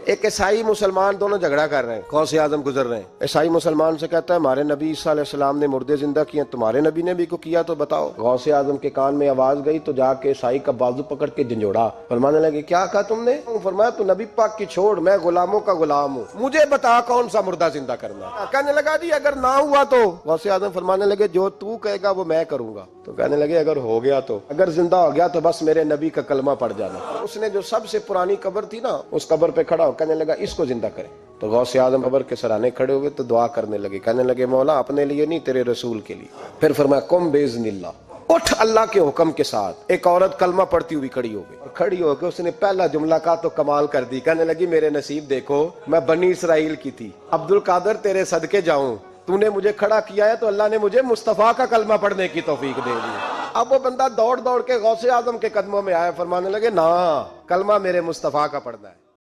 एक ईसाई मुसलमान दोनों झगड़ा कर रहे हैं, गौसे आजम गुजर रहे हैं। ईसाई मुसलमान से कहता है हमारे नबी ईसा अलैहिस्सलाम ने मुर्दे जिंदा किए, तुम्हारे नबी ने भी को किया तो बताओ। गौसे आजम के कान में आवाज गई तो जाके ईसाई का बाजू पकड़ के झंझोड़ा। फरमाने लगे क्या कहा तुमने? फरमाया तू नबी पाक की छोड़, मैं गुलामों का गुलाम हूँ, मुझे बता कौन सा मुर्दा जिंदा करना। कहने लगा जी अगर ना हुआ तो? गौसे आजम फरमाने लगे जो तू कहेगा वो मैं करूंगा। तो कहने लगे अगर हो गया तो, अगर जिंदा हो गया तो बस मेरे नबी का कलमा पड़ जाना। उसने जो सबसे पुरानी कब्र थी ना, उस कब्र पे खड़ा हो कहने लगा इसको जिंदा करें। तो गौसे आजम कब्र के सराहने खड़े हुए तो दुआ करने लगे, कहने लगे मौला अपने लिए नहीं तेरे रसूल के लिए। फिर फरमाया कुम बेइज़्निल्लाह, उठ अल्लाह के हुक्म के साथ। एक औरत कलमा पढ़ती हुई खड़ी हो गई और खड़ी होकर उसने पहला जुमला कहा तो कमाल कर दी। कहने लगी मेरे नसीब देखो, मैं बनी इसराइल की थी, अब्दुल कादर तेरे सदके जाऊं, तूने मुझे खड़ा किया है तो अल्लाह ने मुझे मुस्तफा का कलमा पढ़ने की तौफीक दे दी। अब वो बंदा दौड़ दौड़ के गौसे आजम के कदमों में आया, फरमाने लगे ना कलमा मेरे मुस्तफा का पढ़ना है।